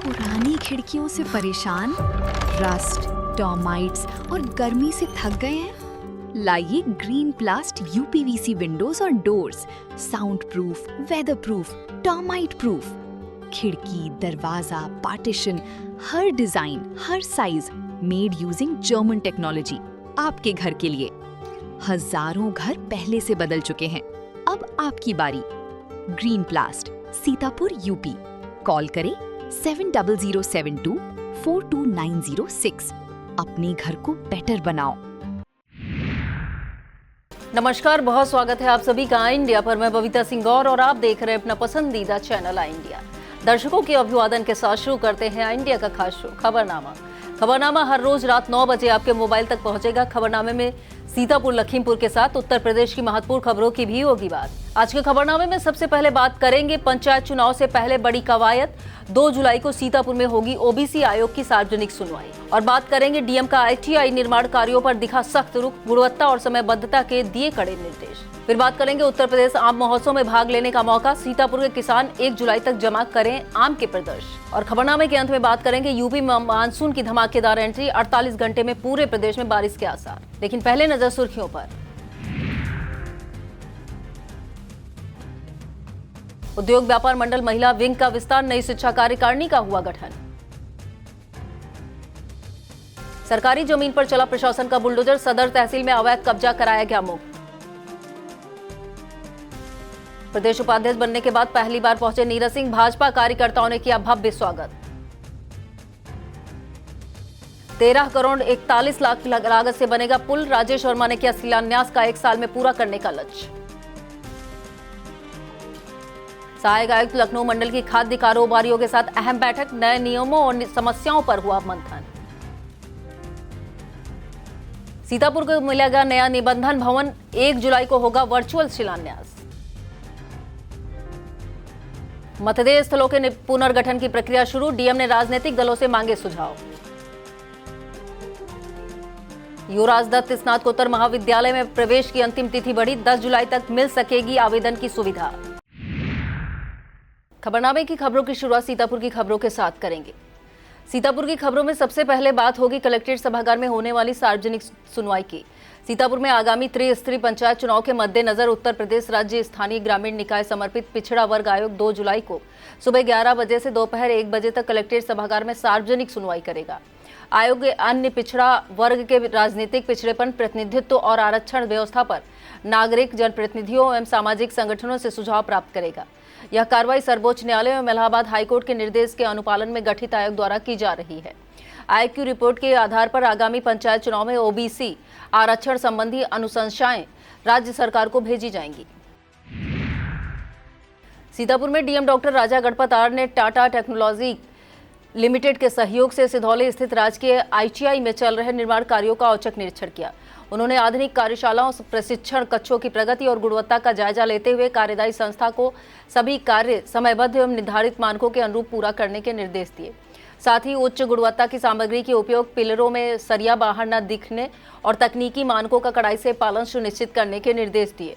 पुरानी खिड़कियों से परेशान, रस्ट, टर्माइट्स और गर्मी से थक गए हैं? लाइए ग्रीन प्लास्ट यूपीवीसी विंडोज और doors, sound proof, weather proof, termite proof. खिड़की, दरवाजा, पार्टीशन, हर डिजाइन, हर size, made using German technology, आपके घर के लिए। हजारों घर पहले से बदल चुके हैं, अब आपकी बारी। Green प्लास्ट, Sitapur, UP. कॉल करें 7072422906। अपने घर को बेटर बनाओ। नमस्कार, बहुत स्वागत है आप सभी का आई इंडिया पर। मैं बबीता सिंह गौर और आप देख रहे हैं अपना पसंदीदा चैनल आई इंडिया। दर्शकों के अभिवादन के साथ शुरू करते हैं आई इंडिया का खास शो खबरनामा। खबरनामा हर रोज रात 9 बजे आपके मोबाइल तक पहुंचेगा। खबरनामे में सीतापुर, लखीमपुर के साथ उत्तर प्रदेश की महत्वपूर्ण खबरों की भी होगी बात। आज के खबरनामे में सबसे पहले बात करेंगे पंचायत चुनाव से पहले बड़ी कवायद। 2 जुलाई को सीतापुर में होगी ओबीसी आयोग की सार्वजनिक सुनवाई। और बात करेंगे डीएम का आईटीआई निर्माण कार्यों पर दिखा सख्त रुख, गुणवत्ता और समयबद्धता के दिए कड़े निर्देश। फिर बात करेंगे उत्तर प्रदेश आम महोत्सव में भाग लेने का मौका। सीतापुर के किसान 1 जुलाई तक जमा करें आम के प्रदर्श। और खबरनामे के अंत में बात करेंगे यूपी में मानसून की धमाकेदार एंट्री, 48 घंटे में पूरे प्रदेश में बारिश के आसार। लेकिन पहले नजर सुर्खियों पर। उद्योग व्यापार मंडल महिला विंग का विस्तार, नई शिक्षा कार्यकारिणी का हुआ गठन। सरकारी जमीन पर चला प्रशासन का बुलडोजर, सदर तहसील में अवैध कब्जा कराया गया मुक्त। प्रदेश उपाध्यक्ष बनने के बाद पहली बार पहुंचे नीरज सिंह, भाजपा कार्यकर्ताओं ने किया भव्य स्वागत। 13 करोड़ 41 लाख की लागत से बनेगा पुल, राजेश वर्मा ने किया शिलान्यास का 1 साल में पूरा करने का लक्ष्य। सहायक आयुक्त लखनऊ मंडल की खाद्य कारोबारियों के साथ अहम बैठक, नए नियमों और समस्याओं पर हुआ मंथन। सीतापुर को मिलेगा नया निबंधन भवन, 1 जुलाई को होगा वर्चुअल शिलान्यास। मतदेय स्थलों के पुनर्गठन की प्रक्रिया शुरू, डीएम ने राजनीतिक दलों से मांगे सुझाव। युवराज दत्त स्नातकोत्तर महाविद्यालय में प्रवेश की अंतिम तिथि बढ़ी, 10 जुलाई तक मिल सकेगी आवेदन की सुविधा। खबरनामे की खबरों की शुरुआत सीतापुर की खबरों के साथ करेंगे। सीतापुर की खबरों में सबसे पहले बात होगी कलेक्ट्रेट सभागार में होने वाली सार्वजनिक सुनवाई की। सीतापुर में आगामी त्रिस्तरीय पंचायत चुनाव के मद्देनजर उत्तर प्रदेश राज्य स्थानीय ग्रामीण निकाय समर्पित पिछड़ा वर्ग आयोग 2 जुलाई को सुबह 11 बजे से दोपहर 1 बजे तक कलेक्ट्रेट सभागार में सार्वजनिक सुनवाई करेगा। आयोग अन्य पिछड़ा वर्ग के राजनीतिक पिछड़ेपन, प्रतिनिधित्व और आरक्षण व्यवस्था पर नागरिक, जनप्रतिनिधियों एवं सामाजिक संगठनों से सुझाव प्राप्त करेगा। यह कार्रवाई सर्वोच्च न्यायालय एवं इलाहाबाद हाईकोर्ट के निर्देश के अनुपालन में गठित आयोग द्वारा की जा रही है। आयोग की रिपोर्ट के आधार पर आगामी पंचायत चुनाव में ओबीसी आरक्षण संबंधी अनुशंसाएं राज्य सरकार को भेजी जाएंगी। सीतापुर में DM doctor Raja Ganpat R ने टाटा टेक्नोलॉजी लिमिटेड के सहयोग से सिधौली स्थित राजकीय आईटीआई में चल रहे निर्माण कार्यों का औचक निरीक्षण किया। उन्होंने आधुनिक कार्यशालाओं, प्रशिक्षण कक्षों की प्रगति और गुणवत्ता का जायजा लेते हुए कार्यदायी संस्था को सभी कार्य समयबद्ध एवं निर्धारित मानकों के अनुरूप पूरा करने के निर्देश दिए। साथ ही उच्च गुणवत्ता की सामग्री के उपयोग, पिलरों में सरिया बाहर न दिखने और तकनीकी मानकों का कड़ाई से पालन सुनिश्चित करने के निर्देश दिए।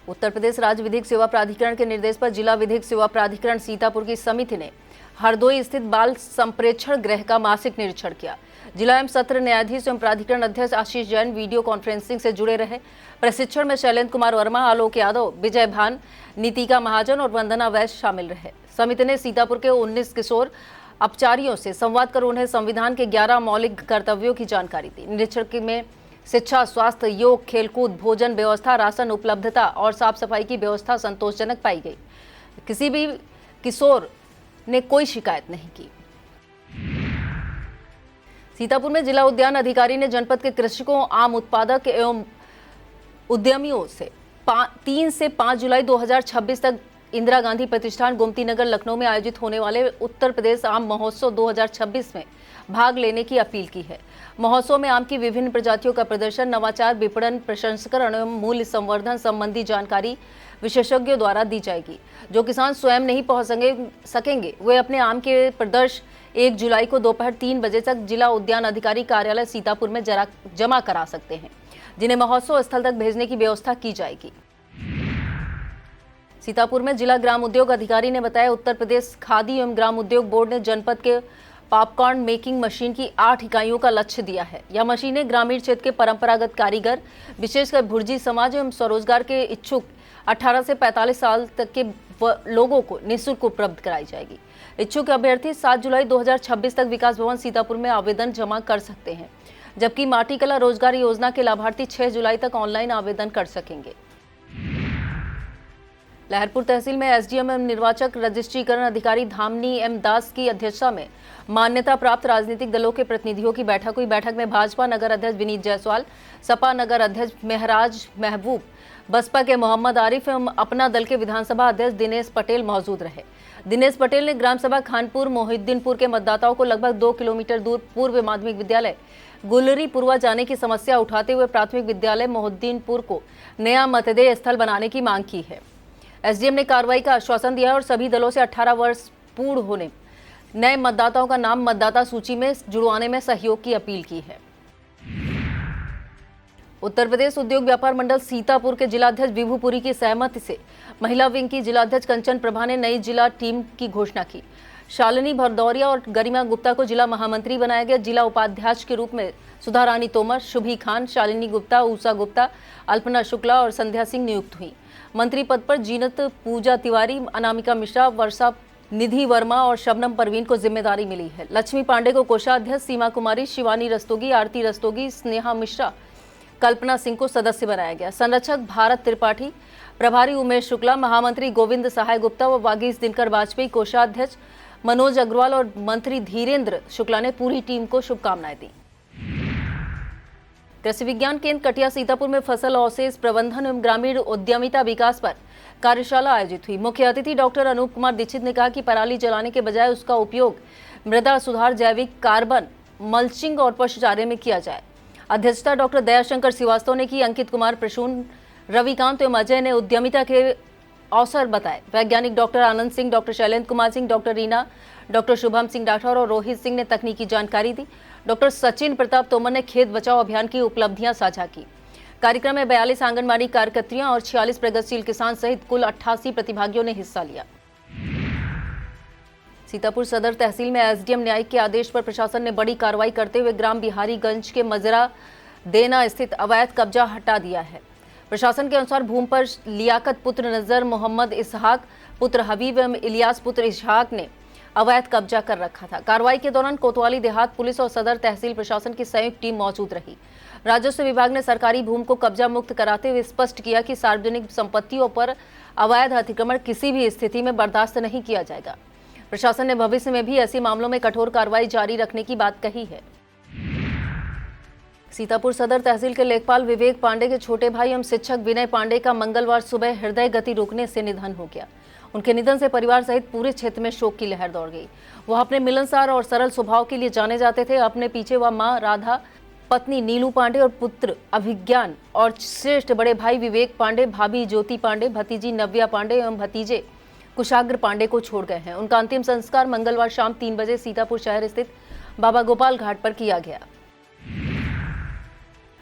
उत्तर प्रदेश राज्य विधिक सेवा प्राधिकरण के निर्देश पर जिला विधिक सेवा प्राधिकरण सीतापुर की समिति ने हरदोई स्थित बाल संप्रेक्षण गृह का मासिक निरीक्षण किया। जिला एवं सत्र न्यायाधीश एवं प्राधिकरण अध्यक्ष आशीष जैन वीडियो कॉन्फ्रेंसिंग से जुड़े रहे। प्रशिक्षण में शैलेंद्र कुमार वर्मा, आलोक यादव, विजय भान, नीतिका महाजन और वंदना वैश्य शामिल रहे। समिति ने सीतापुर के 19 किशोर अपचारियों से संवाद कर उन्हें संविधान के 11 मौलिक कर्तव्यों की जानकारी दी। निरीक्षण में शिक्षा, स्वास्थ्य, योग, खेलकूद, भोजन व्यवस्था, राशन उपलब्धता और साफ सफाई की व्यवस्था संतोषजनक पाई गई। किसी भी किशोर ने कोई शिकायत नहीं की। सीतापुर में जिला उद्यान अधिकारी ने जनपद के कृषकों, आम उत्पादक एवं उद्यमियों से 3 से 5 जुलाई 2026 तक इंदिरा गांधी प्रतिष्ठान, गोमती नगर, लखनऊ में आयोजित होने वाले उत्तर प्रदेश आम महोत्सव 2026 में भाग लेने की अपील की है। महोत्सव में आम की विभिन्न प्रजातियों का प्रदर्शन, नवाचार, विपणन, प्रसंस्करण एवं मूल्य संवर्धन संबंधी जानकारी विशेषज्ञों द्वारा दी जाएगी। जो किसान स्वयं नहीं पहुंच सकेंगे वे अपने आम के प्रदर्शन 1 जुलाई को दोपहर 3 बजे तक जिला उद्यान अधिकारी कार्यालय सीतापुर में जमा करा सकते हैं, जिन्हें महोत्सव स्थल तक भेजने की व्यवस्था की जाएगी। सीतापुर में जिला ग्राम उद्योग अधिकारी ने बताया, उत्तर प्रदेश खादी एवं ग्राम उद्योग बोर्ड ने जनपद के पॉपकॉर्न मेकिंग मशीन की 8 इकाइयों का लक्ष्य दिया है। यह मशीनें ग्रामीण क्षेत्र के परंपरागत कारीगर, विशेषकर भुर्जी समाज एवं स्वरोजगार के इच्छुक 18 से 45 साल तक के लोगों को निःशुल्क उपलब्ध कराई जाएगी। इच्छुक अभ्यर्थी 7 जुलाई 2026 तक विकास भवन सीतापुर में आवेदन जमा कर सकते हैं, जबकि माटी कला रोजगार योजना के लाभार्थी 6 जुलाई तक ऑनलाइन आवेदन कर सकेंगे। लहरपुर तहसील में एसडीएम एवं निर्वाचक रजिस्ट्रीकरण अधिकारी धामनी एम दास की अध्यक्षता में मान्यता प्राप्त राजनीतिक दलों के प्रतिनिधियों की बैठक हुई। बैठक में भाजपा नगर अध्यक्ष विनीत जायसवाल, सपा नगर अध्यक्ष महराज महबूब, बसपा के मोहम्मद आरिफ एवं अपना दल के विधानसभा अध्यक्ष दिनेश पटेल मौजूद रहे। दिनेश पटेल ने ग्राम सभा खानपुर मोहिद्दीनपुर के मतदाताओं को लगभग 2 किलोमीटर दूर पूर्व माध्यमिक विद्यालय गुलरी पुरवा जाने की समस्या उठाते हुए प्राथमिक विद्यालय मोहिद्दीनपुर को नया मतदेय स्थल बनाने की मांग की है। एसडीएम ने कार्रवाई का आश्वासन दिया और सभी दलों से 18 वर्ष पूर्ण होने नए मतदाताओं का नाम मतदाता सूची में जुड़वाने में सहयोग की अपील की है। उत्तर प्रदेश उद्योग व्यापार मंडल सीतापुर के जिलाध्यक्ष विभुपुरी की सहमति से महिला विंग की जिलाध्यक्ष कंचन प्रभा ने नई जिला टीम की घोषणा की। शालिनी भरदौरिया और गरिमा गुप्ता को जिला महामंत्री बनाया गया। जिला उपाध्यक्ष के रूप में सुधा रानी तोमर, शुभी खान, शालिनी गुप्ता, उषा गुप्ता, अल्पना शुक्ला और संध्या सिंह नियुक्त हुई। मंत्री पद पर जीनत पूजा तिवारी, अनामिका मिश्रा, वर्षा निधि वर्मा और शबनम परवीन को जिम्मेदारी मिली है। लक्ष्मी पांडे को कोषाध्यक्ष, सीमा कुमारी, शिवानी रस्तोगी, आरती रस्तोगी, स्नेहा मिश्रा, कल्पना सिंह को सदस्य बनाया गया। संरक्षक भारत त्रिपाठी, प्रभारी उमेश शुक्ला, महामंत्री गोविंद सहाय गुप्ता व वागीश दिनकर वाजपेयी, कोषाध्यक्ष मनोज अग्रवाल और मंत्री धीरेन्द्र शुक्ला ने पूरी टीम को शुभकामनाएं दी। कृषि विज्ञान केंद्र कटिया सीतापुर में फसल अवशेष प्रबंधन एवं ग्रामीण उद्यमिता विकास पर कार्यशाला आयोजित हुई। मुख्य अतिथि डॉक्टर अनूप कुमार दीक्षित ने कहा कि पराली जलाने के बजाय उसका उपयोग मृदा सुधार, जैविक कार्बन, मल्चिंग और पशुचारे में किया जाए। अध्यक्षता डॉक्टर दयाशंकर श्रीवास्तव ने की। अंकित कुमार, प्रसून, रविकांत एवं अजय ने उद्यमिता के अवसर बताए। वैज्ञानिक doctor Anand Singh, doctor Shailendra Kumar Singh, doctor Reena, doctor Shubham Singh Rathore और रोहित सिंह ने तकनीकी जानकारी दी। डॉक्टर सचिन प्रताप तोमर ने खेत बचाओ अभियान की उपलब्धियां साझा की। कार्यक्रम में 42 आंगनबाड़ी कार्यकर्त्रियां और 46 प्रगतिशील किसान सहित कुल 88 प्रतिभागियों ने हिस्सा लिया। सीतापुर सदर तहसील में एसडीएम न्यायिक के आदेश पर प्रशासन ने बड़ी कार्रवाई करते हुए ग्राम बिहारीगंज के मजरा देना स्थित अवैध कब्जा हटा दिया है। प्रशासन के अनुसार भूमि पर लियाकत पुत्र नजर, मोहम्मद इसहाक पुत्र हबीब एवं इलियास पुत्र इसहाक ने अवैध कब्जा कर रखा था। कार्रवाई के दौरान कोतवाली देहात पुलिस और सदर तहसील प्रशासन की संयुक्त टीम मौजूद रही। राजस्व विभाग ने सरकारी भूमि को कब्जा मुक्त कराते हुए स्पष्ट किया कि सार्वजनिक संपत्तियों पर अवैध अतिक्रमण किसी भी स्थिति में बर्दाश्त नहीं किया जाएगा। प्रशासन ने भविष्य में भी ऐसे मामलों में कठोर कार्रवाई जारी रखने की बात कही है। सीतापुर सदर तहसील के लेखपाल विवेक पांडे के छोटे भाई एवं शिक्षक विनय पांडे का मंगलवार सुबह हृदय गति रुकने से निधन हो गया। उनके निधन से परिवार सहित पूरे क्षेत्र में शोक की लहर दौड़ गई। वह अपने मिलनसार और सरल स्वभाव के लिए जाने जाते थे। अपने पीछे वह मां राधा, पत्नी नीलू पांडे और पुत्र अभिज्ञान और श्रेष्ठ बड़े भाई विवेक पांडे, भाभी ज्योति पांडे, भतीजी नव्या पांडे एवं भतीजे कुशाग्र पांडे को छोड़ गए हैं। उनका अंतिम संस्कार मंगलवार शाम 3 बजे सीतापुर शहर स्थित बाबा गोपाल घाट पर किया गया।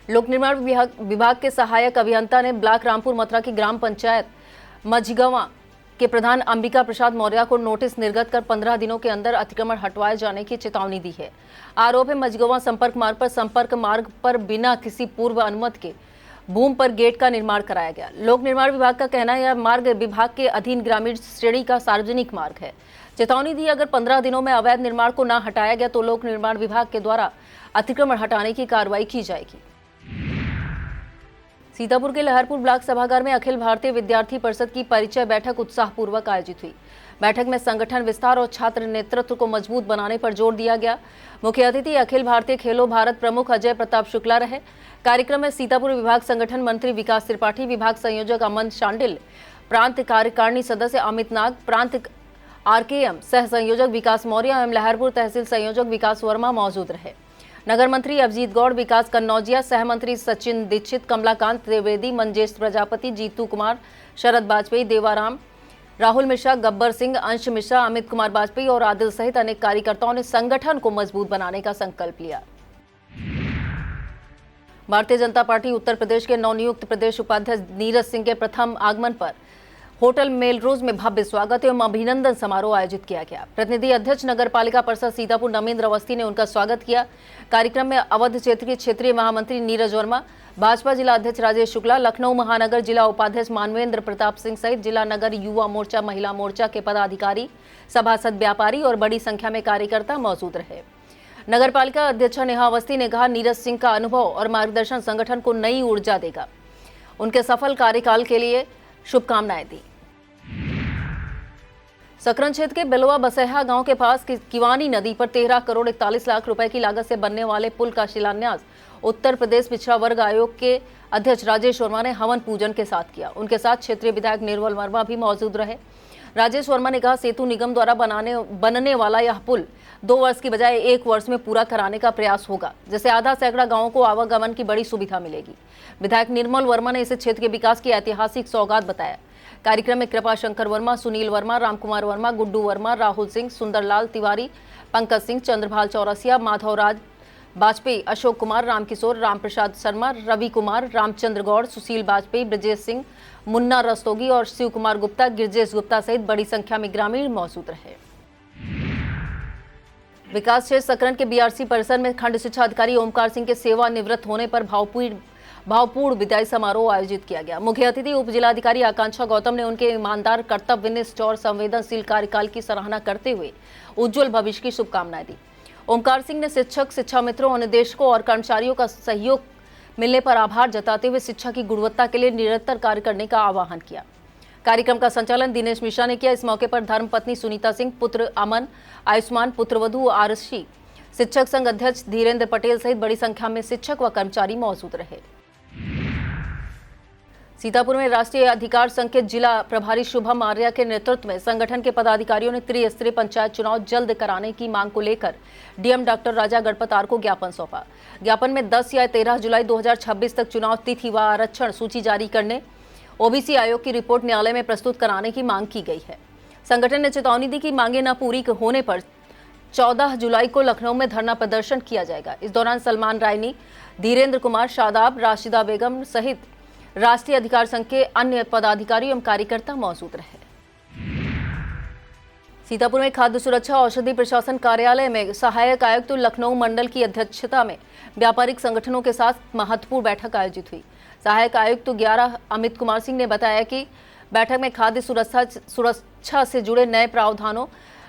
लोक निर्माण विभाग के सहायक अभियंता ने ब्लॉक रामपुर मथुरा की ग्राम पंचायत मझगवा के प्रधान अंबिका प्रसाद मौर्य को नोटिस निर्गत कर 15 दिनों के अंदर अतिक्रमण हटवाए जाने की चेतावनी दी है। आरोप है मझगवा संपर्क मार्ग पर बिना किसी पूर्व अनुमति के भूमि पर गेट का निर्माण कराया गया। लोक निर्माण विभाग का कहना है यह मार्ग विभाग के अधीन ग्रामीण श्रेणी का सार्वजनिक मार्ग है। चेतावनी दी, अगर 15 दिनों में अवैध निर्माण को न हटाया गया तो लोक निर्माण विभाग के द्वारा अतिक्रमण हटाने की कार्रवाई की जाएगी। सीतापुर के लहरपुर ब्लॉक सभागार में अखिल भारतीय विद्यार्थी परिषद की परिचय बैठक उत्साहपूर्वक आयोजित हुई। बैठक में संगठन विस्तार और छात्र नेतृत्व को मजबूत बनाने पर जोर दिया गया। मुख्य अतिथि अखिल भारतीय खेलो भारत प्रमुख अजय प्रताप शुक्ला रहे। कार्यक्रम में सीतापुर विभाग संगठन मंत्री विकास त्रिपाठी, विभाग संयोजक अमन शांडिल, प्रांत कार्यकारिणी सदस्य अमित नाग, प्रांत आरकेएम सह संयोजक विकास मौर्य एवं लहरपुर तहसील संयोजक विकास वर्मा मौजूद रहे। नगर मंत्री अभिजीत गौड़, विकास कन्नौजिया, सह मंत्री सचिन दीक्षित, कमलाकांत त्रिवेदी, मंजेश प्रजापति, जीतू कुमार, शरद वाजपेयी, देवाराम, राहुल मिश्रा, गब्बर सिंह, अंश मिश्रा, अमित कुमार वाजपेयी और आदिल सहित अनेक कार्यकर्ताओं ने संगठन को मजबूत बनाने का संकल्प लिया। भारतीय जनता पार्टी उत्तर प्रदेश के नवनियुक्त प्रदेश उपाध्यक्ष नीरज सिंह के प्रथम आगमन पर होटल मेलरोज में भव्य स्वागत एवं अभिनंदन समारोह आयोजित किया गया। प्रतिनिधि अध्यक्ष नगर पालिका परिषद सीतापुर नमेंद्र अवस्थी ने उनका स्वागत किया। कार्यक्रम में अवध क्षेत्र के क्षेत्रीय महामंत्री नीरज वर्मा, भाजपा जिला अध्यक्ष राजेश शुक्ला, लखनऊ महानगर जिला उपाध्यक्ष मानवेंद्र प्रताप सिंह सहित जिला नगर युवा मोर्चा, महिला मोर्चा के पदाधिकारी, सभासद, व्यापारी और बड़ी संख्या में कार्यकर्ता मौजूद रहे। नगर पालिका अध्यक्ष नेहा अवस्थी ने कहा, नीरज सिंह का अनुभव और मार्गदर्शन संगठन को नई ऊर्जा देगा। उनके सफल कार्यकाल के लिए शुभकामनाएं दी। सकरन क्षेत्र के बेलवा बसैहा गांव के पास किवानी नदी पर 13 करोड़ 41 लाख रुपए की लागत से बनने वाले पुल का शिलान्यास उत्तर प्रदेश पिछड़ा वर्ग आयोग के अध्यक्ष राजेश वर्मा ने हवन पूजन के साथ किया। उनके साथ क्षेत्रीय विधायक निर्मल वर्मा भी मौजूद रहे। राजेश वर्मा ने कहा, सेतु निगम द्वारा बनने वाला यह पुल 2 वर्ष की बजाय 1 वर्ष में पूरा कराने का प्रयास होगा, जिससे आधा सैकड़ा गांवों को आवागमन की बड़ी सुविधा मिलेगी। विधायक निर्मल वर्मा ने इसे क्षेत्र के विकास की ऐतिहासिक सौगात बताया। कार्यक्रम में कृपा शंकर वर्मा, सुनील वर्मा, रामकुमार वर्मा, गुड्डू वर्मा, राहुल सिंह, सुंदरलाल तिवारी, पंकज सिंह, चंद्रभाल चौरसिया, माधवराज वाजपेयी, अशोक कुमार, रामकिशोर, रामप्रसाद शर्मा, रवि कुमार, रामचंद्र गौड़, सुशील वाजपेयी, ब्रजेश सिंह, मुन्ना रस्तोगी और शिव कुमार गुप्ता, गिरजेश गुप्ता सहित बड़ी संख्या में ग्रामीण मौजूद रहे। विकास क्षेत्र सकरन के बीआरसी परिसर में खंड शिक्षा अधिकारी ओमकार सिंह के सेवानिवृत्त होने पर भावपूर्ण विदाई समारोह आयोजित किया गया। मुख्य अतिथि उप जिलाधिकारी आकांक्षा गौतम ने उनके ईमानदार, कर्तव्यनिष्ठ और संवेदनशील कार्यकाल की सराहना करते हुए उज्जवल भविष्य की शुभकामनाएं दी। ओमकार सिंह ने शिक्षक, शिक्षा मित्रों और निदेशकों और कर्मचारियों का सहयोग मिलने पर आभार जताते हुए शिक्षा की गुणवत्ता के लिए निरंतर कार्य करने का आह्वान किया। कार्यक्रम का संचालन दिनेश मिश्रा ने किया। इस मौके पर धर्मपत्नी सुनीता सिंह, पुत्र अमन, आयुष्मान, पुत्रवधू आरशी, शिक्षक संघ अध्यक्ष धीरेन्द्र पटेल सहित बड़ी संख्या में शिक्षक व कर्मचारी मौजूद रहे। सीतापुर में राष्ट्रीय अधिकार संघ के जिला प्रभारी शुभम आर्या के नेतृत्व में संगठन के पदाधिकारियों ने त्रिस्तरीय पंचायत चुनाव जल्द कराने की मांग को लेकर डीएम डॉक्टर राजा गणपतार को ज्ञापन सौंपा। ज्ञापन में 10 या 13 जुलाई 2026 तक चुनाव तिथि व आरक्षण सूची जारी करने, ओबीसी आयोग की रिपोर्ट न्यायालय में प्रस्तुत कराने की मांग की गई है। संगठन ने चेतावनी दी कि मांगे न पूरी होने पर 14 जुलाई को लखनऊ में धरना प्रदर्शन किया जाएगा। इस दौरान सलमान रायनी, धीरेन्द्र कुमार, शादाब, राशिदा बेगम सहित राष्ट्रीय अधिकार संघ के अन्य पदाधिकारी एवं कार्यकर्ता मौजूद रहे। सीतापुर में खाद्य सुरक्षा औषधि प्रशासन कार्यालय में सहायक आयुक्त लखनऊ मंडल की अध्यक्षता में व्यापारिक संगठनों के साथ महत्वपूर्ण बैठक आयोजित हुई। सहायक आयुक्त 11 अमित कुमार सिंह ने बताया कि बैठक में खाद्य सुरक्षा से जुड़े नए प्रावधानों,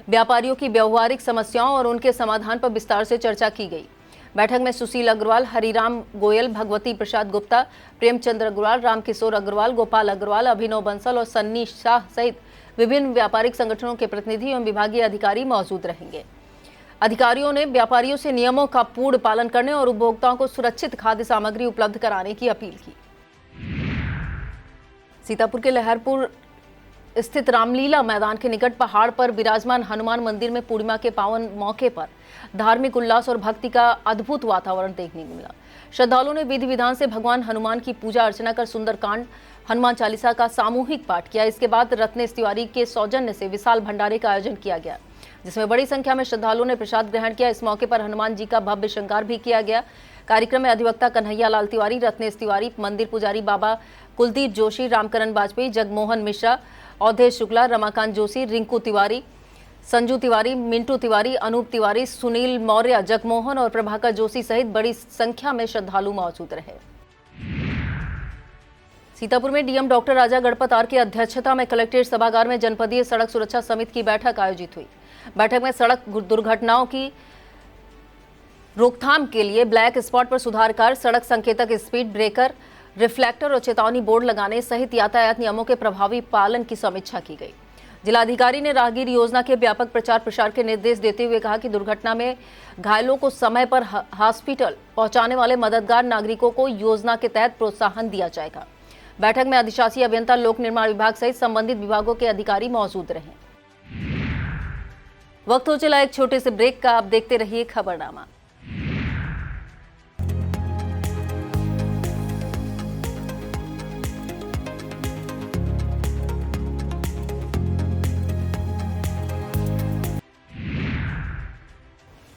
व्यापारियों की व्यवहारिक समस्याओं और उनके समाधान पर विस्तार से चर्चा की गई। बैठक में सुशील अग्रवाल, हरिराम गोयल, भगवती प्रसाद गुप्ता, प्रेमचंद्र अग्रवाल, रामकिशोर अग्रवाल, गोपाल अग्रवाल, अभिनव बंसल और सन्नी शाह सहित विभिन्न व्यापारिक संगठनों के प्रतिनिधि एवं विभागीय अधिकारी मौजूद रहेंगे। अधिकारियों ने व्यापारियों से नियमों का पूर्ण पालन करने और उपभोक्ताओं को सुरक्षित खाद्य सामग्री उपलब्ध कराने की अपील की। सीतापुर के लहरपुर स्थित रामलीला मैदान के निकट पहाड़ पर विराजमान हनुमान मंदिर में पूर्णिमा के पावन मौके पर धार्मिक उल्लास और भक्ति का अद्भुत वातावरण देखने को मिला। श्रद्धालुओं ने विधि विधान से भगवान हनुमान की पूजा अर्चना कर सुंदरकांड, हनुमान चालीसा का सामूहिक पाठ किया। इसके बाद रत्नेश तिवारी के सौजन्य से विशाल भंडारे का आयोजन किया गया, जिसमें बड़ी संख्या में श्रद्धालुओं ने प्रसाद ग्रहण किया। इस मौके पर हनुमान जी का भव्य श्रृंगार भी किया गया। कार्यक्रम में अधिवक्ता कन्हैया लाल तिवारी, रत्नेश तिवारी, मंदिर पुजारी बाबा कुलदीप जोशी, रामकरण वाजपेयी, जगमोहन मिश्रा, अवधेश शुक्ला, रमाकांत जोशी, रिंकू तिवारी, संजू तिवारी, मिंटू तिवारी, अनूप तिवारी, सुनील मौर्य, जगमोहन और प्रभाकर जोशी सहित बड़ी संख्या में श्रद्धालु मौजूद रहे। सीतापुर में डीएम डॉक्टर राजा गणपतार की अध्यक्षता में कलेक्ट्रेट सभागार में जनपदीय सड़क सुरक्षा समिति की बैठक आयोजित हुई। बैठक में सड़क दुर्घटनाओं की रोकथाम के लिए ब्लैक स्पॉट पर सुधार कार्य, सड़क संकेतक, स्पीड ब्रेकर, रिफ्लेक्टर और चेतावनी बोर्ड लगाने सहित यातायात नियमों के प्रभावी पालन की समीक्षा की गई। जिलाधिकारी ने राहगीर योजना के व्यापक प्रचार प्रसार के निर्देश देते हुए कहा कि दुर्घटना में घायलों को समय पर हॉस्पिटल पहुंचाने वाले मददगार नागरिकों को योजना के तहत प्रोत्साहन दिया जाएगा। बैठक में अधिशासी अभियंता, लोक निर्माण विभाग सहित संबंधित विभागों के अधिकारी मौजूद रहे। वक्त हो चला एक छोटे से ब्रेक का, आप देखते रहिए खबरनामा।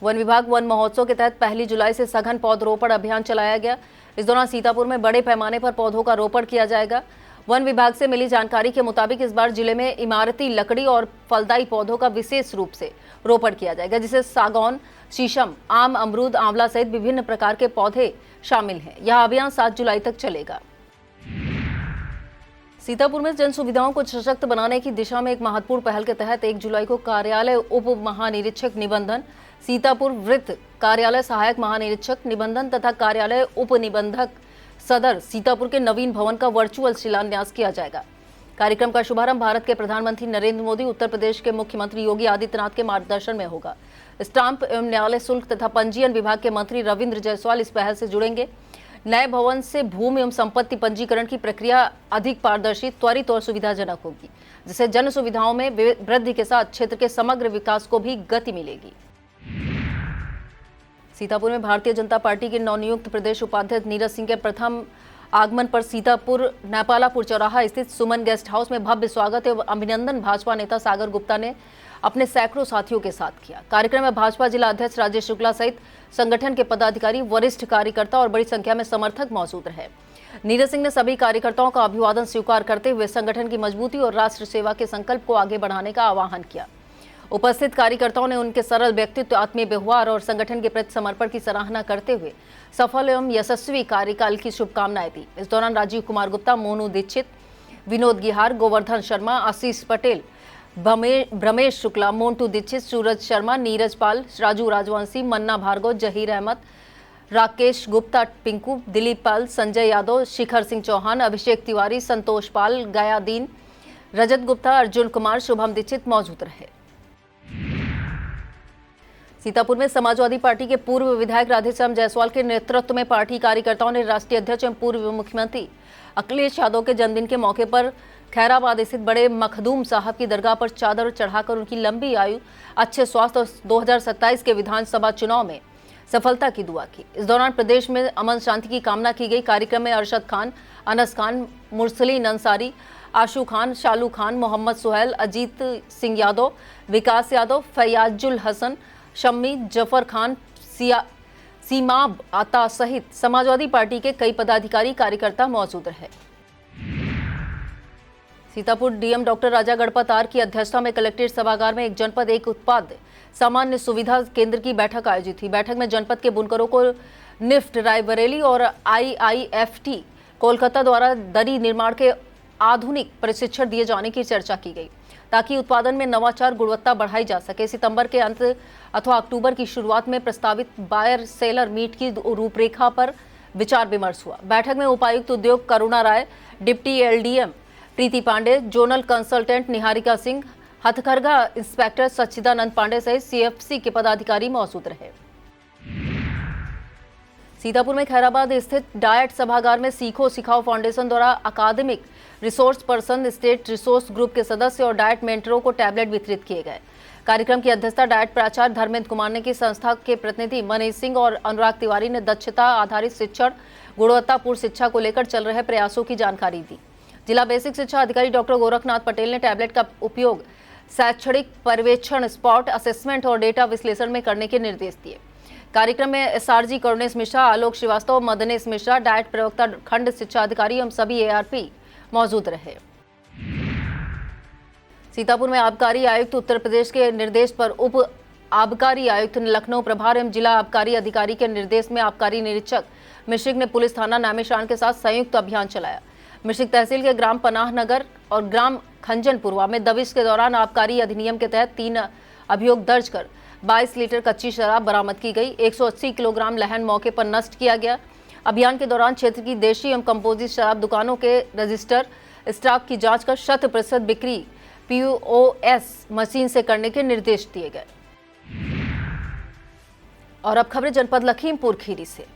वन विभाग वन महोत्सव के तहत 1 जुलाई से सघन पौधरोपण अभियान चलाया गया। इस दौरान सीतापुर में बड़े पैमाने पर पौधों का रोपण किया जाएगा। वन विभाग से मिली जानकारी के मुताबिक इस बार जिले में इमारती लकड़ी और फलदायी पौधों का विशेष रूप से रोपण किया जाएगा, जिसे सागौन, शीशम, आम, अमरूद, आंवला सहित विभिन्न प्रकार के पौधे शामिल हैं। यह अभियान 7 जुलाई तक चलेगा। सीतापुर में जन सुविधाओं को सशक्त बनाने की दिशा में एक महत्वपूर्ण पहल के तहत 1 जुलाई को कार्यालय उप महानिरीक्षक निबंधन, सीतापुर वृत्त कार्यालय सहायक महानिरीक्षक निबंधन तथा कार्यालय उप निबंधक सदर सीतापुर के नवीन भवन का वर्चुअल शिलान्यास किया जाएगा। कार्यक्रम का शुभारंभ भारत के प्रधानमंत्री नरेंद्र मोदी, उत्तर प्रदेश के मुख्यमंत्री योगी आदित्यनाथ के मार्गदर्शन में होगा। स्टाम्प एवं न्यायालय शुल्क तथा पंजीयन विभाग के मंत्री रविंद्र जायसवाल इस पहल से जुड़ेंगे। नए भवन से भूमि एवं संपत्ति पंजीकरण की प्रक्रिया अधिक पारदर्शी, त्वरित और सुविधाजनक होगी, जिससे जन सुविधाओं में वृद्धि के साथ क्षेत्र के समग्र विकास को भी गति मिलेगी। सीतापुर में भारतीय जनता पार्टी के नवनियुक्त प्रदेश उपाध्यक्ष नीरज सिंह के प्रथम आगमन पर सीतापुर नेपालापुर चौराहा स्थित सुमन गेस्ट हाउस में भव्य स्वागत एवं अभिनंदन भाजपा नेता सागर गुप्ता ने अपने सैकड़ों साथियों के साथ किया। कार्यक्रम में भाजपा जिला अध्यक्ष राजेश शुक्ला सहित संगठन के पदाधिकारी, वरिष्ठ कार्यकर्ता और बड़ी संख्या में समर्थक मौजूद रहे। नीरज सिंह ने सभी कार्यकर्ताओं का अभिवादन स्वीकार करते हुए संगठन की मजबूती और राष्ट्र सेवा के संकल्प को आगे बढ़ाने का आह्वान किया। उपस्थित कार्यकर्ताओं ने उनके सरल व्यक्तित्व, आत्मीय व्यवहार और संगठन के प्रति समर्पण की सराहना करते हुए सफल एवं यशस्वी कार्यकाल की शुभकामनाएं दी। इस दौरान राजीव कुमार गुप्ता, मोनू दीक्षित, विनोद गिहार, गोवर्धन शर्मा, आशीष पटेल, भ्रमेश शुक्ला, मोन्टू दीक्षित, सूरज शर्मा, नीरज पाल, राजू राजवंशी, मन्ना भार्गव, जहीर अहमद, राकेश गुप्ता, पिंकू, दिलीप पाल, संजय यादव, शिखर सिंह चौहान, अभिषेक तिवारी, संतोष पाल, गयादीन, रजत गुप्ता, अर्जुन कुमार, शुभम दीक्षित मौजूद रहे। सीतापुर में समाजवादी पार्टी के पूर्व विधायक राधेश्याम जायसवाल के नेतृत्व में पार्टी कार्यकर्ताओं ने राष्ट्रीय अध्यक्ष एवं पूर्व मुख्यमंत्री अखिलेश यादव के जन्मदिन के मौके पर खैराबाद स्थित बड़े मखदूम साहब की दरगाह पर चादर चढ़ाकर उनकी लंबी आयु, अच्छे स्वास्थ्य और 2027 के विधानसभा चुनाव में सफलता की दुआ की। इस दौरान प्रदेश में अमन शांति की कामना की गई। कार्यक्रम में अरशद खान, अनस खान, मुरसलीन अंसारी, आशू खान, शालू खान, मोहम्मद सुहेल, अजीत सिंह यादव, विकास यादव, फैयाजुल हसन, शम्मी, जफर खान, सीमाब आता सहित समाजवादी पार्टी के कई पदाधिकारी कार्यकर्ता मौजूद रहे। सीतापुर डीएम डॉक्टर राजा गणपतार की अध्यक्षता में कलेक्ट्रेट सभागार में एक जनपद एक उत्पाद सामान्य सुविधा केंद्र की बैठक आयोजित हुई। बैठक में जनपद के बुनकरों को निफ्ट रायबरेली और IIFT कोलकाता द्वारा दरी निर्माण के आधुनिक प्रशिक्षण दिए जाने की चर्चा की गई, ताकि उत्पादन में नवाचार, गुणवत्ता बढ़ाई जा सके। सितंबर के अंत अथवा अक्टूबर की शुरुआत में प्रस्तावित बायर सेलर मीट की रूपरेखा पर विचार विमर्श हुआ। बैठक में उपायुक्त उद्योग करुणा राय, डिप्टी LDM प्रीति पांडे, जोनल कंसल्टेंट निहारिका सिंह, हथकरघा इंस्पेक्टर सच्चिदानंद पांडे सहित CFC के पदाधिकारी मौजूद रहे। सीतापुर में खैराबाद स्थित डायट सभागार में सीखो सिखाओ फाउंडेशन द्वारा अकादमिक resource person, state resource group के सदस्य और डायट मेंटरों को टैबलेट वितरित किए गए। कार्यक्रम की अध्यक्षता डायट प्राचार्य धर्मेंद्र कुमार ने की। संस्था के प्रतिनिधि मनीष सिंह और अनुराग तिवारी ने दक्षता आधारित शिक्षण, गुणवत्तापूर्ण शिक्षा को लेकर चल रहे प्रयासों की जानकारी दी। जिला बेसिक शिक्षा अधिकारी डॉक्टर गोरखनाथ पटेल ने टैबलेट का उपयोग शैक्षणिक पर्यवेक्षण, स्पॉट असेसमेंट और डेटा विश्लेषण में करने के निर्देश दिए। कार्यक्रम में SRG करुणेश मिश्रा, आलोक श्रीवास्तव, मदनेश मिश्रा, डायट प्रवक्ता, खंड शिक्षा अधिकारी एवं सभी ARP मौजूद रहे। सीतापुर में आबकारी आयुक्त उत्तर प्रदेश के निर्देश पर उप आबकारी आयुक्त लखनऊ प्रभार एवं जिला आबकारी अधिकारी के निर्देश में आबकारी निरीक्षक मिश्रिक ने पुलिस थाना नामेशान के साथ संयुक्त अभियान चलाया। मिश्रिक तहसील के ग्राम पनाह नगर और ग्राम खंजनपुरवा में दबिश के दौरान आबकारी अधिनियम के तहत 3 अभियोग दर्ज कर 22 लीटर कच्ची शराब बरामद की गई। 180 किलोग्राम लहन मौके पर नष्ट किया गया। अभियान के दौरान क्षेत्र की देशी एवं कंपोजिट शराब दुकानों के रजिस्टर स्टॉक की जांच कर 100% बिक्री POS मशीन से करने के निर्देश दिए गए। और अब खबरें जनपद लखीमपुर खीरी से।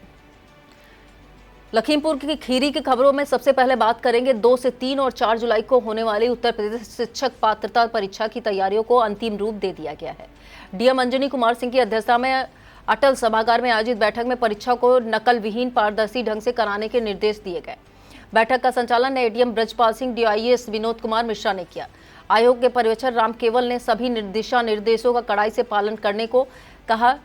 लखीमपुर की खीरी की खबरों में सबसे पहले बात करेंगे 2 से 3 और 4 जुलाई को होने वाली उत्तर प्रदेश शिक्षक पात्रता परीक्षा की तैयारियों को अंतिम रूप दे दिया गया है। डीएम अंजनी कुमार सिंह की अध्यक्षता में अटल सभागार में आयोजित बैठक में परीक्षा को नकल विहीन, पारदर्शी ढंग से कराने के निर्देश दिए गए। बैठक का संचालन ADM ब्रजपाल सिंह, DIS विनोद कुमार मिश्रा ने किया। आयोग के पर्यवेक्षक राम केवल ने सभी दिशा निर्देशों का कड़ाई से पालन करने को कहा।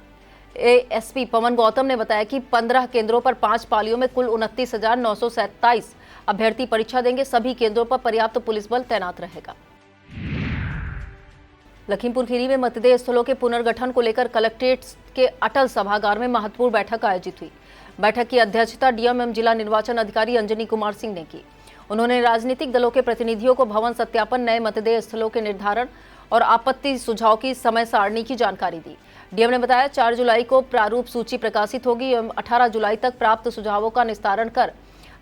ASP पवन गौतम ने बताया कि 15 केंद्रों पर 5 पालियों में कुल 29,927 अभ्यर्थी परीक्षा देंगे। सभी केंद्रों पर पर्याप्त पुलिस बल तैनात रहेगा। लखीमपुर खीरी में मतदेय स्थलों के पुनर्गठन को लेकर कलेक्ट्रेट के अटल सभागार में महत्वपूर्ण बैठक आयोजित हुई। बैठक की अध्यक्षता डीएम एवं जिला निर्वाचन अधिकारी अंजनी कुमार सिंह ने की। उन्होंने राजनीतिक दलों के प्रतिनिधियों को भवन सत्यापन, नए मतदेय स्थलों के निर्धारण और आपत्ति सुझाव की समय सारणी की जानकारी दी। डीएम ने बताया 4 जुलाई को प्रारूप सूची प्रकाशित होगी एवं 18 जुलाई तक प्राप्त सुझावों का निस्तारण कर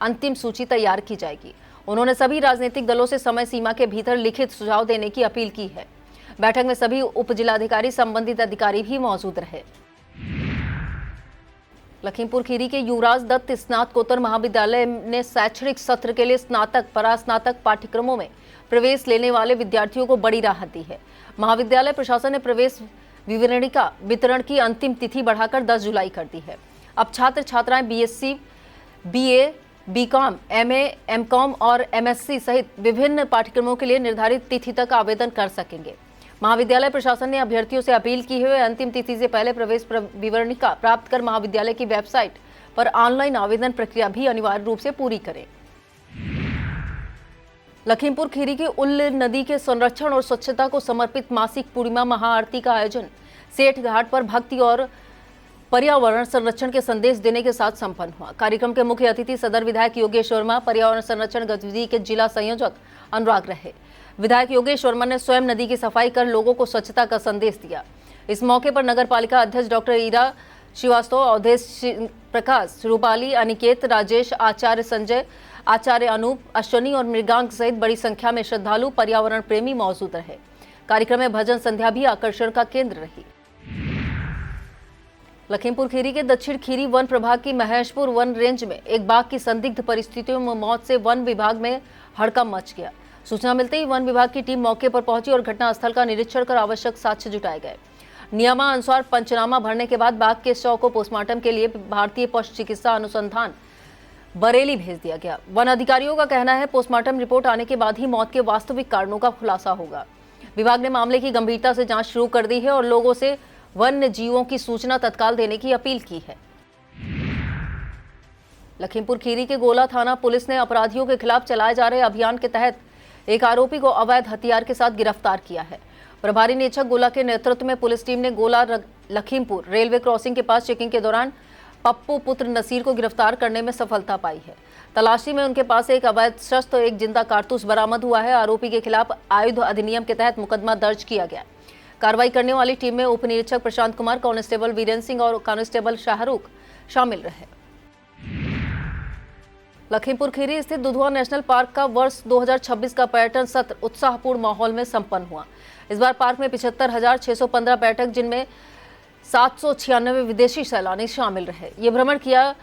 अंतिम सूची तैयार की जाएगी। उन्होंने सभी राजनीतिक दलों से समय सीमा के भीतर लिखित सुझाव देने की अपील की है। बैठक में सभी उप जिलाधिकारी, संबंधित अधिकारी भी मौजूद रहे। लखीमपुर खीरी के युवराज दत्त स्नातकोत्तर महाविद्यालय ने शैक्षणिक सत्र के लिए स्नातक, परास्नातक पाठ्यक्रमों में प्रवेश लेने वाले विद्यार्थियों को बड़ी राहत दी है। महाविद्यालय प्रशासन ने प्रवेश विवरणिका वितरण की अंतिम तिथि बढ़ाकर 10 जुलाई कर दी है। अब छात्र छात्राएं BSc, BA, BCom, MA, MCom और एमएससी सहित विभिन्न पाठ्यक्रमों के लिए निर्धारित तिथि तक आवेदन कर सकेंगे। महाविद्यालय प्रशासन ने अभ्यर्थियों से अपील की है अंतिम तिथि से पहले प्रवेश विवरणिका प्राप्त कर महाविद्यालय की वेबसाइट पर ऑनलाइन आवेदन प्रक्रिया भी अनिवार्य रूप से पूरी करें। लखीमपुर खीरी की उल्ल नदी के संरक्षण और स्वच्छता को समर्पित मासिक पूर्णिमा महाआरती का आयोजन सेठ घाट पर भक्ति और पर्यावरण संरक्षण के संदेश देने के साथ संपन्न हुआ। कार्यक्रम के मुख्य अतिथि सदर विधायक योगेश वर्मा, पर्यावरण संरक्षण गतिविधि के जिला संयोजक अनुराग रहे। विधायक योगेश वर्मा ने स्वयं नदी की सफाई कर लोगों को स्वच्छता का संदेश दिया। इस मौके पर नगर पालिका अध्यक्ष डॉक्टर ईरा श्रीवास्तव, अवधेश प्रकाश, रूपाली, अनिकेत, राजेश, आचार्य संजय, आचार्य अनूप, अश्वनी और मृगांक सहित बड़ी संख्या में श्रद्धालु, पर्यावरण प्रेमी मौजूद रहे। कार्यक्रम में भजन संध्या भी आकर्षण का केंद्र रही। लखीमपुर खीरी के दक्षिण खीरी वन प्रभाग की महेशपुर वन रेंज में एक बाघ की संदिग्ध परिस्थितियों में मौत से वन विभाग में हड़कंप मच गया। सूचना मिलते ही वन विभाग की टीम मौके पर पहुंची और घटनास्थल का निरीक्षण कर आवश्यक साक्ष्य जुटाए गए। नियमानुसार पंचनामा भरने के बाद बाघ के शव को पोस्टमार्टम के लिए भारतीय पशु चिकित्सा अनुसंधान बरेली भेज दिया गया। वन अधिकारियों का कहना है पोस्टमार्टम रिपोर्ट आने के बाद ही मौत के वास्तविक कारणों का खुलासा होगा। विभाग ने मामले की गंभीरता से जांच शुरू कर दी है और लोगों से वन्य जीवों की सूचना तत्काल देने की अपील की है। लखीमपुर खीरी के गोला थाना पुलिस ने अपराधियों के खिलाफ चलाए जा रहे अभियान के तहत एक आरोपी को अवैध हथियार के साथ गिरफ्तार किया है। प्रभारी निरीक्षक गोला के नेतृत्व में पुलिस टीम ने गोला लखीमपुर रेलवे क्रॉसिंग के पास चेकिंग के दौरान पप्पू पुत्र नसीर को गिरफ्तार करने में सफलता पाई है। तलाशी में उनके पास एक अवैध शस्त्र, एक जिंदा कारतूस बरामद हुआ है। आरोपी के खिलाफ आयुध अधिनियम के तहत मुकदमा दर्ज किया गया। कार्रवाई करने वाली टीम में उप निरीक्षक प्रशांत कुमार, कांस्टेबल वीरेंद्र सिंह और कांस्टेबल शाहरुख शामिल रहे। लखीमपुर खीरी स्थित दुधवा नेशनल पार्क का वर्ष 2026 का पर्यटन सत्र उत्साहपूर्ण माहौल में संपन्न हुआ। इस बार पार्क में 75,615 पर्यटक, जिनमें 796 विदेशी सैलानी शामिल रहे। ये भ्रमण किया।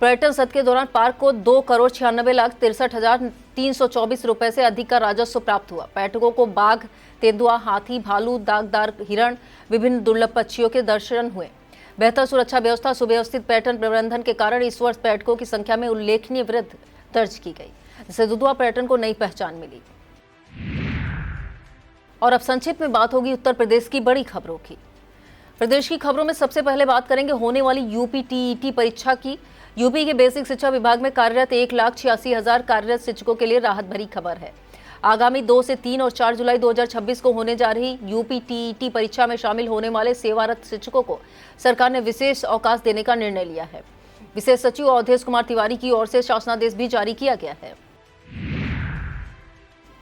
पर्यटन सत्र के दौरान पार्क को 2,96,63,324 रुपए से अधिक का राजस्व प्राप्त हुआ। पर्यटकों को बाघ, तेंदुआ, हाथी, भालू, दागदार हिरण, विभिन्न दुर्लभ पक्षियों के दर्शन हुए। बेहतर सुरक्षा व्यवस्था, सुव्यवस्थित पर्यटन प्रबंधन के कारण इस वर्ष पर्यटकों की संख्या में उल्लेखनीय वृद्धि दर्ज की गई, जिससे दुधवा पर्यटन को नई पहचान मिली। और अब संक्षिप्त में बात होगी उत्तर प्रदेश की बड़ी खबरों की। प्रदेश की खबरों में सबसे पहले बात करेंगे होने वाली यूपी टीईटी परीक्षा की। यूपी के बेसिक शिक्षा विभाग में कार्यरत 1,86,000 कार्यरत शिक्षकों के लिए राहत भरी खबर है। आगामी 2 से 3 और 4 जुलाई 2026 को होने जा रही यूपी टीईटी परीक्षा में शामिल होने वाले सेवारत शिक्षकों को सरकार ने विशेष अवकाश देने का निर्णय लिया है। विशेष सचिव अवधेश कुमार तिवारी की ओर से शासनादेश भी जारी किया गया है।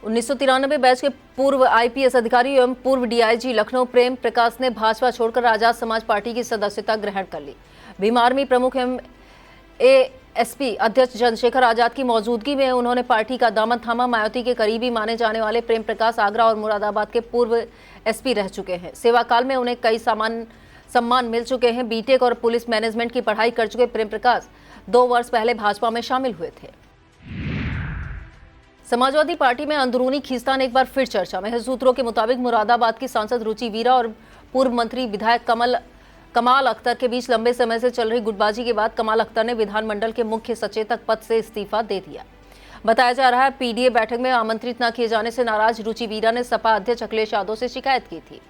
1993 बैच के पूर्व आईपीएस अधिकारी एवं पूर्व डीआईजी लखनऊ प्रेम प्रकाश ने भाजपा छोड़कर आजाद समाज पार्टी की सदस्यता ग्रहण कर ली। भीम आर्मी प्रमुख एवं एएसपी अध्यक्ष चंद्रशेखर आजाद की मौजूदगी में उन्होंने पार्टी का दामन थामा। मायावती के करीबी माने जाने वाले प्रेम प्रकाश आगरा और मुरादाबाद के पूर्व एसपी रह चुके हैं। सेवा काल में उन्हें कई सम्मान मिल चुके हैं। बीटेक और पुलिस मैनेजमेंट की पढ़ाई कर चुके प्रेम प्रकाश 2 वर्ष पहले भाजपा में शामिल हुए थे। समाजवादी पार्टी में अंदरूनी खींचतान एक बार फिर चर्चा में है। सूत्रों के मुताबिक मुरादाबाद की सांसद रुचि वीरा और पूर्व मंत्री विधायक कमाल अख्तर के बीच लंबे समय से चल रही गुटबाजी के बाद कमाल अख्तर ने विधानमंडल के मुख्य सचेतक पद से इस्तीफा दे दिया। बताया जा रहा है पीडीए बैठक में आमंत्रित न किए जाने से नाराज रुचि वीरा ने सपा अध्यक्ष अखिलेश यादव से शिकायत की थी।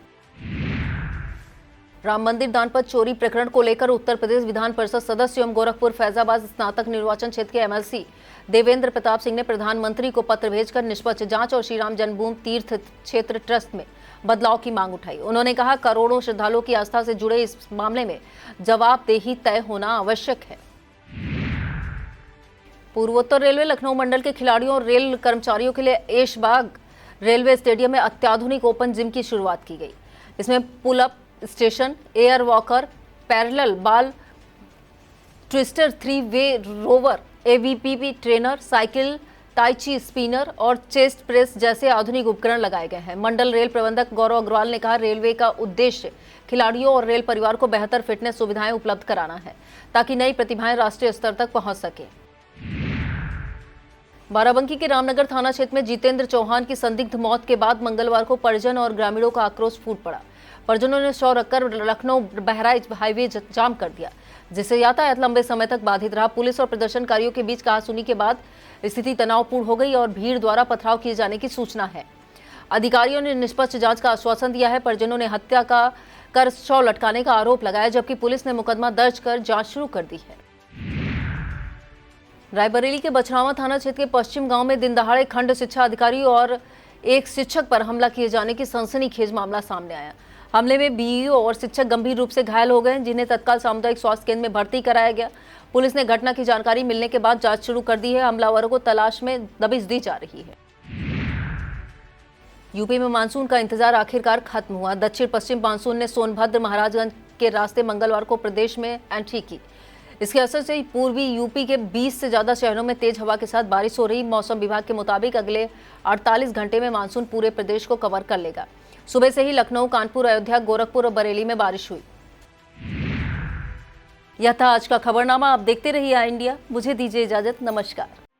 राम मंदिर दानपत्र चोरी प्रकरण को लेकर उत्तर प्रदेश विधान परिषद सदस्य एवं गोरखपुर फैजाबाद स्नातक निर्वाचन क्षेत्र के एमएलसी देवेंद्र प्रताप सिंह ने प्रधानमंत्री को पत्र भेजकर निष्पक्ष जांच और श्री राम जन्मभूमि तीर्थ क्षेत्र ट्रस्ट में बदलाव की मांग उठाई। उन्होंने कहा, करोड़ों श्रद्धालुओं की आस्था से जुड़े इस मामले में जवाबदेही तय होना आवश्यक है। पूर्वोत्तर रेलवे लखनऊ मंडल के खिलाड़ियों और रेल कर्मचारियों के लिए ऐशबाग रेलवे स्टेडियम में अत्याधुनिक ओपन जिम की शुरुआत की गई। इसमें pull up station, air walker, parallel ball twister, 3-वे rover, AVPP trainer, cycle, tai chi spinner और चेस्ट प्रेस जैसे आधुनिक उपकरण लगाए गए हैं। मंडल रेल प्रबंधक गौरव अग्रवाल ने कहा, रेलवे का उद्देश्य खिलाड़ियों और रेल परिवार को बेहतर फिटनेस सुविधाएं उपलब्ध कराना है ताकि नई प्रतिभाएं राष्ट्रीय स्तर तक पहुंच सके। बाराबंकी के रामनगर थाना क्षेत्र में जितेंद्र चौहान की संदिग्ध मौत के बाद मंगलवार को परिजन और ग्रामीणों का आक्रोश फूट पड़ा। परिजनों ने शव रखकर लखनऊ बहराइच हाईवे जाम कर दिया, जिससे यातायात लंबे समय तक बाधित रहा। पुलिस और प्रदर्शनकारियों के बीच कहासुनी के बाद स्थिति तनावपूर्ण हो गई और भीड़ द्वारा पथराव किए जाने की सूचना है। अधिकारियों ने निष्पक्ष जांच का आश्वासन दिया है। परिजनों ने हत्या का कर शव लटकाने का आरोप लगाया, जबकि पुलिस ने मुकदमा दर्ज कर जांच शुरू कर दी है। रायबरेली के बछरावा थाना क्षेत्र के पश्चिम गांव में दिन दहाड़े खंड शिक्षा अधिकारी और एक शिक्षक पर हमला किए जाने की सनसनीखेज मामला सामने आया। हमले में बीईओ और शिक्षक गंभीर रूप से घायल हो गए, जिन्हें तत्काल सामुदायिक स्वास्थ्य केंद्र में भर्ती कराया गया। पुलिस ने घटना की जानकारी मिलने के बाद जांच शुरू कर दी है। हमलावरों को तलाश में दबिश दी जा रही है। यूपी में मानसून का इंतजार आखिरकार खत्म हुआ। दक्षिण पश्चिम मानसून ने सोनभद्र महाराजगंज के रास्ते मंगलवार को प्रदेश में एंट्री की। इसके असर से पूर्वी यूपी के 20 से ज्यादा शहरों में तेज हवा के साथ बारिश हो रही। मौसम विभाग के मुताबिक अगले 48 घंटे में मानसून पूरे प्रदेश को कवर कर लेगा। सुबह से ही लखनऊ, कानपुर, अयोध्या, गोरखपुर और बरेली में बारिश हुई। यह था आज का खबरनामा। आप देखते रहिए इंडिया। मुझे दीजिए इजाजत। नमस्कार।